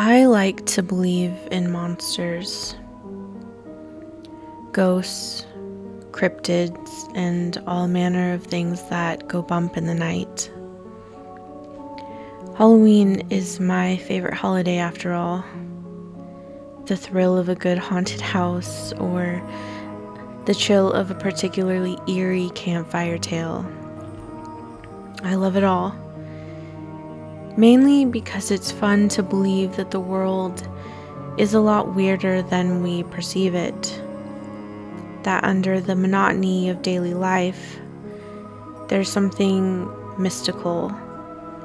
I like to believe in monsters, ghosts, cryptids, and all manner of things that go bump in the night. Halloween is my favorite holiday after all. The thrill of a good haunted house or the chill of a particularly eerie campfire tale. I love it all. Mainly because it's fun to believe that the world is a lot weirder than we perceive it. That under the monotony of daily life, there's something mystical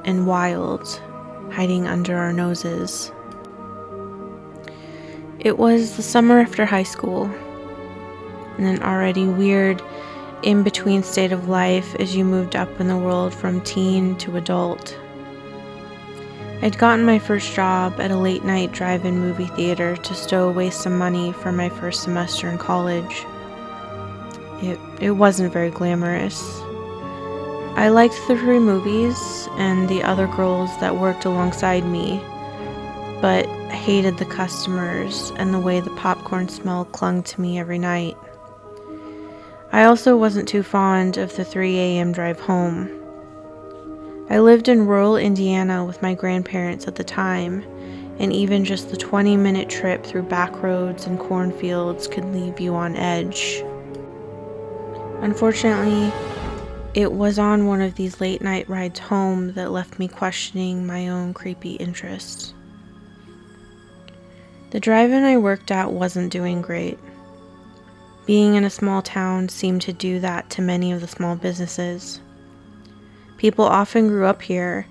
and wild hiding under our noses. It was the summer after high school, and an already weird in-between state of life as you moved up in the world from teen to adult. I'd gotten my first job at a late-night drive-in movie theater to stow away some money for my first semester in college. It wasn't very glamorous. I liked the free movies and the other girls that worked alongside me, but hated the customers and the way the popcorn smell clung to me every night. I also wasn't too fond of the 3 a.m. drive home. I lived in rural Indiana with my grandparents at the time, and even just the 20-minute trip through back roads and cornfields could leave you on edge. Unfortunately, it was on one of these late-night rides home that left me questioning my own creepy interests. The drive-in I worked at wasn't doing great. Being in a small town seemed to do that to many of the small businesses. People often grew up here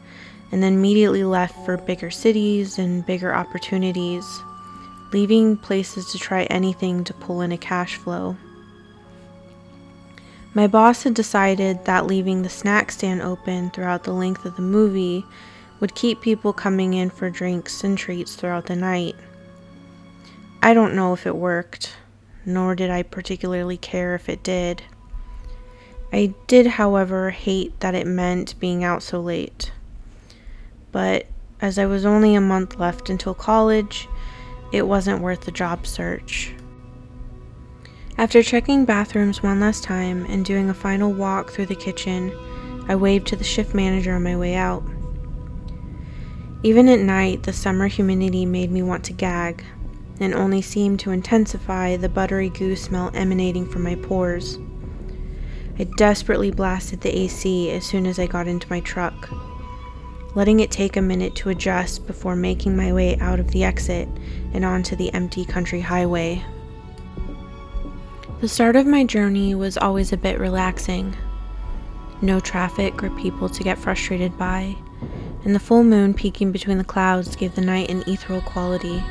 and then immediately left for bigger cities and bigger opportunities, leaving places to try anything to pull in a cash flow. My boss had decided that leaving the snack stand open throughout the length of the movie would keep people coming in for drinks and treats throughout the night. I don't know if it worked, nor did I particularly care if it did. I did, however, hate that it meant being out so late. But as I was only a month left until college, it wasn't worth the job search. After checking bathrooms one last time and doing a final walk through the kitchen, I waved to the shift manager on my way out. Even at night, the summer humidity made me want to gag, and only seemed to intensify the buttery goo smell emanating from my pores. I desperately blasted the AC as soon as I got into my truck, letting it take a minute to adjust before making my way out of the exit and onto the empty country highway. The start of my journey was always a bit relaxing. No traffic or people to get frustrated by, and the full moon peeking between the clouds gave the night an ethereal quality.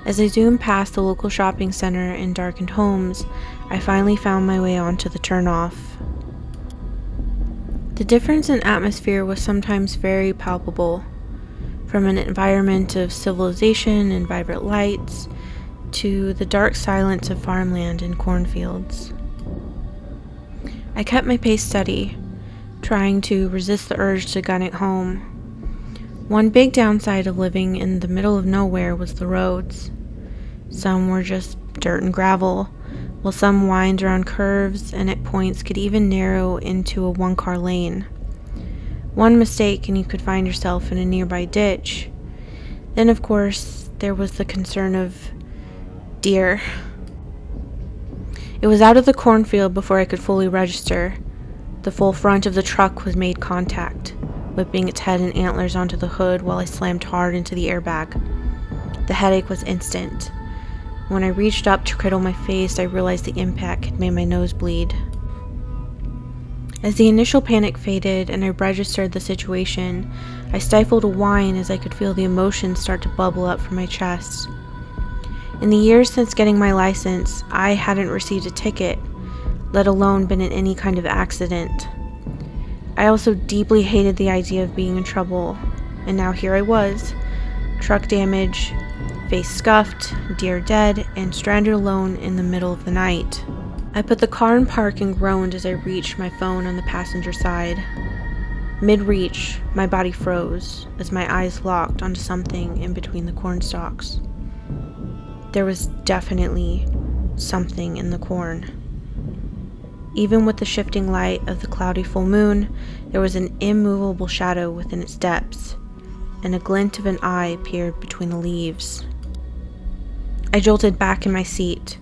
As I zoomed past the local shopping center and darkened homes, I finally found my way onto the turnoff. The difference in atmosphere was sometimes very palpable, from an environment of civilization and vibrant lights to the dark silence of farmland and cornfields. I kept my pace steady, trying to resist the urge to gun it home. One big downside of living in the middle of nowhere was the roads. Some were just dirt and gravel, while some wind around curves and at points could even narrow into a one-car lane. One mistake and you could find yourself in a nearby ditch. Then, of course, there was the concern of deer. It was out of the cornfield before I could fully register. The full front of the truck was made contact, whipping its head and antlers onto the hood while I slammed hard into the airbag. The headache was instant. When I reached up to cradle my face, I realized the impact had made my nose bleed. As the initial panic faded and I registered the situation, I stifled a whine as I could feel the emotions start to bubble up from my chest. In the years since getting my license, I hadn't received a ticket, let alone been in any kind of accident. I also deeply hated the idea of being in trouble, and now here I was, truck damage, face scuffed, deer dead, and stranded alone in the middle of the night. I put the car in park and groaned as I reached my phone on the passenger side. Mid-reach, my body froze as my eyes locked onto something in between the corn stalks. There was definitely something in the corn. Even with the shifting light of the cloudy full moon, there was an immovable shadow within its depths, and a glint of an eye peered between the leaves. I jolted back in my seat,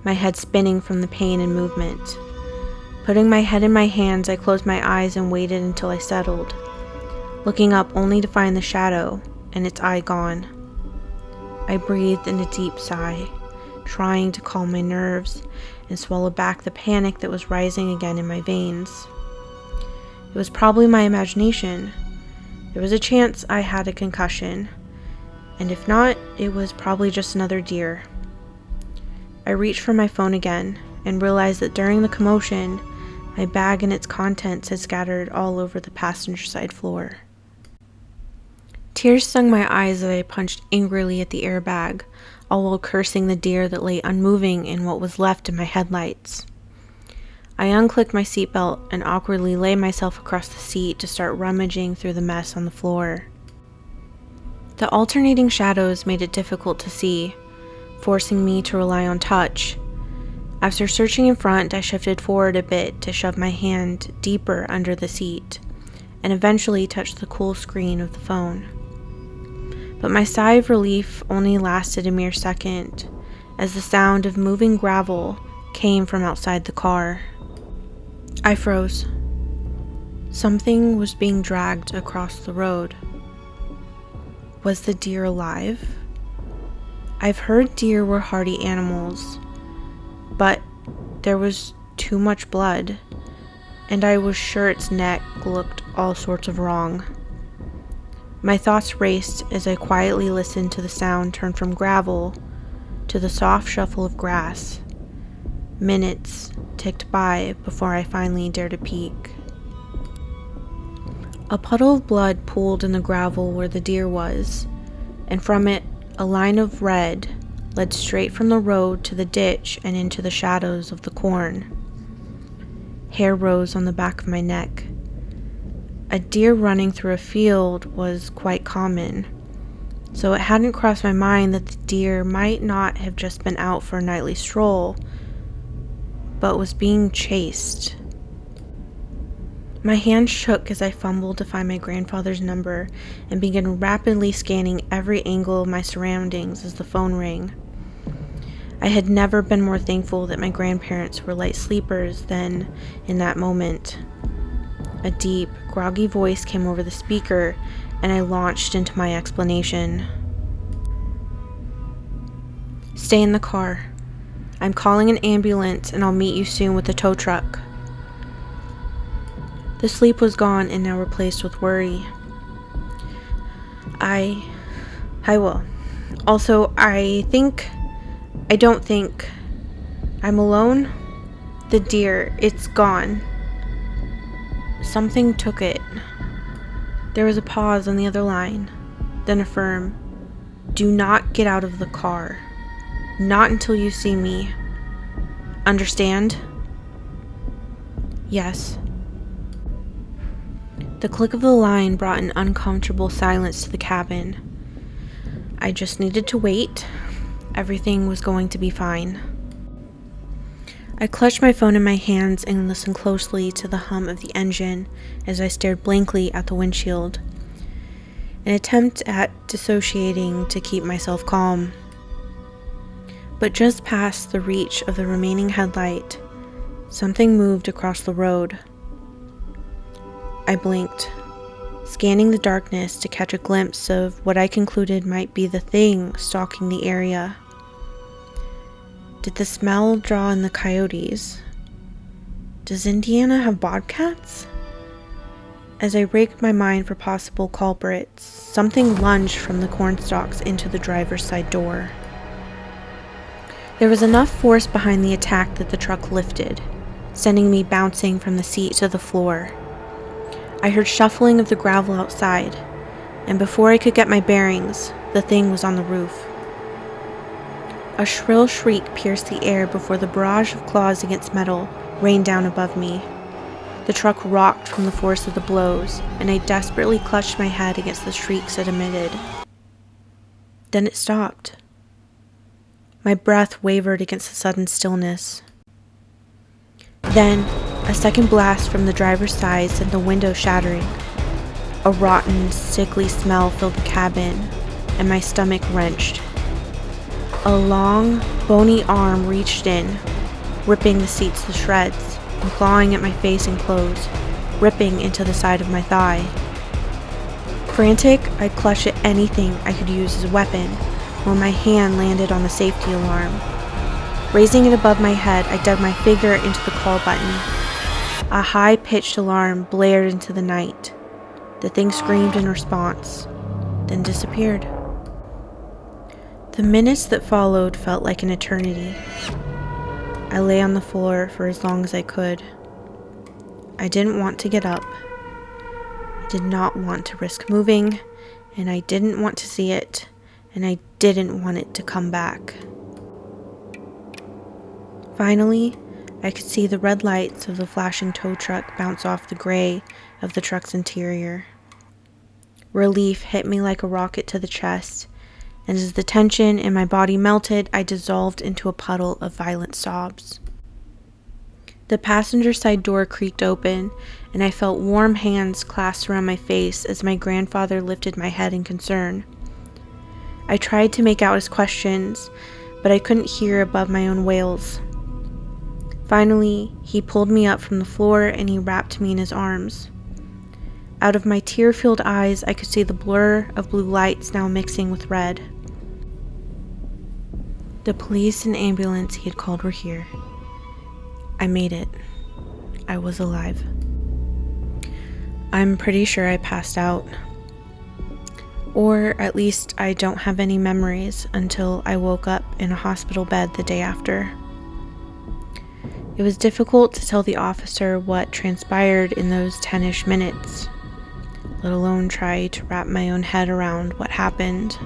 my head spinning from the pain and movement. Putting my head in my hands, I closed my eyes and waited until I settled, looking up only to find the shadow and its eye gone. I breathed in a deep sigh, trying to calm my nerves and swallow back the panic that was rising again in my veins. It was probably my imagination. There was a chance I had a concussion, and if not, it was probably just another deer. I reached for my phone again and realized that during the commotion, my bag and its contents had scattered all over the passenger side floor. Tears stung my eyes as I punched angrily at the airbag, all while cursing the deer that lay unmoving in what was left of my headlights. I unclicked my seatbelt and awkwardly laid myself across the seat to start rummaging through the mess on the floor. The alternating shadows made it difficult to see, forcing me to rely on touch. After searching in front, I shifted forward a bit to shove my hand deeper under the seat, and eventually touched the cool screen of the phone. But my sigh of relief only lasted a mere second, as the sound of moving gravel came from outside the car. I froze. Something was being dragged across the road. Was the deer alive? I've heard deer were hardy animals, but there was too much blood, and I was sure its neck looked all sorts of wrong. My thoughts raced as I quietly listened to the sound turn from gravel to the soft shuffle of grass. Minutes ticked by before I finally dared to peek. A puddle of blood pooled in the gravel where the deer was, and from it a line of red led straight from the road to the ditch and into the shadows of the corn. Hair rose on the back of my neck. A deer running through a field was quite common, so it hadn't crossed my mind that the deer might not have just been out for a nightly stroll, but was being chased. My hand shook as I fumbled to find my grandfather's number and began rapidly scanning every angle of my surroundings as the phone rang. I had never been more thankful that my grandparents were light sleepers than in that moment. A deep, groggy voice came over the speaker, and I launched into my explanation. Stay in the car. I'm calling an ambulance, and I'll meet you soon with a tow truck. The sleep was gone and now replaced with worry. I will. Also, I don't think I'm alone. The deer, it's gone. Something took it. There was a pause on the other line, then a firm, do not get out of the car. Not until you see me. Understand? Yes. The click of the line brought an uncomfortable silence to the cabin. I just needed to wait. Everything was going to be fine. I clutched my phone in my hands and listened closely to the hum of the engine as I stared blankly at the windshield, an attempt at dissociating to keep myself calm. But just past the reach of the remaining headlight, something moved across the road. I blinked, scanning the darkness to catch a glimpse of what I concluded might be the thing stalking the area. Did the smell draw in the coyotes? Does Indiana have bobcats? As I raked my mind for possible culprits, something lunged from the cornstalks into the driver's side door. There was enough force behind the attack that the truck lifted, sending me bouncing from the seat to the floor. I heard shuffling of the gravel outside, and before I could get my bearings, the thing was on the roof. A shrill shriek pierced the air before the barrage of claws against metal rained down above me. The truck rocked from the force of the blows, and I desperately clutched my head against the shrieks it emitted. Then it stopped. My breath wavered against the sudden stillness. Then, a second blast from the driver's side sent the window shattering. A rotten, sickly smell filled the cabin, and my stomach wrenched. A long, bony arm reached in, ripping the seats to shreds, and clawing at my face and clothes, ripping into the side of my thigh. Frantic, I clutched at anything I could use as a weapon, when my hand landed on the safety alarm. Raising it above my head, I dug my finger into the call button. A high-pitched alarm blared into the night. The thing screamed in response, then disappeared. The minutes that followed felt like an eternity. I lay on the floor for as long as I could. I didn't want to get up. I did not want to risk moving, and I didn't want to see it, and I didn't want it to come back. Finally, I could see the red lights of the flashing tow truck bounce off the gray of the truck's interior. Relief hit me like a rocket to the chest, and as the tension in my body melted, I dissolved into a puddle of violent sobs. The passenger side door creaked open, and I felt warm hands clasped around my face as my grandfather lifted my head in concern. I tried to make out his questions, but I couldn't hear above my own wails. Finally, he pulled me up from the floor and he wrapped me in his arms. Out of my tear-filled eyes, I could see the blur of blue lights now mixing with red. The police and ambulance he had called were here. I made it. I was alive. I'm pretty sure I passed out. Or at least I don't have any memories until I woke up in a hospital bed the day after. It was difficult to tell the officer what transpired in those 10-ish minutes, let alone try to wrap my own head around what happened.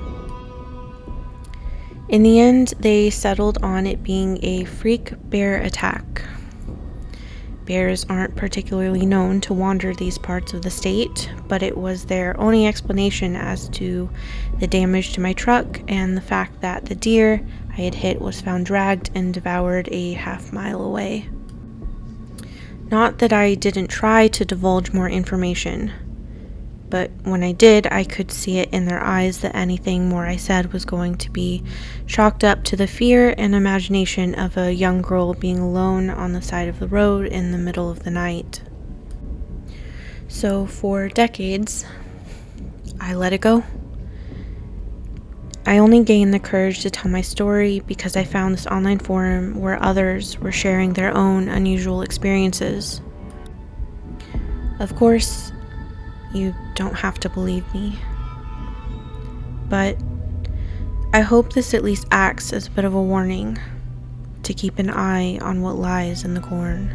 In the end, they settled on it being a freak bear attack. Bears aren't particularly known to wander these parts of the state, but it was their only explanation as to the damage to my truck and the fact that the deer I had hit was found dragged and devoured a half-mile away. Not that I didn't try to divulge more information, but when I did, I could see it in their eyes that anything more I said was going to be chalked up to the fear and imagination of a young girl being alone on the side of the road in the middle of the night. So for decades, I let it go. I only gained the courage to tell my story because I found this online forum where others were sharing their own unusual experiences. Of course, you don't have to believe me. But I hope this at least acts as a bit of a warning to keep an eye on what lies in the corn.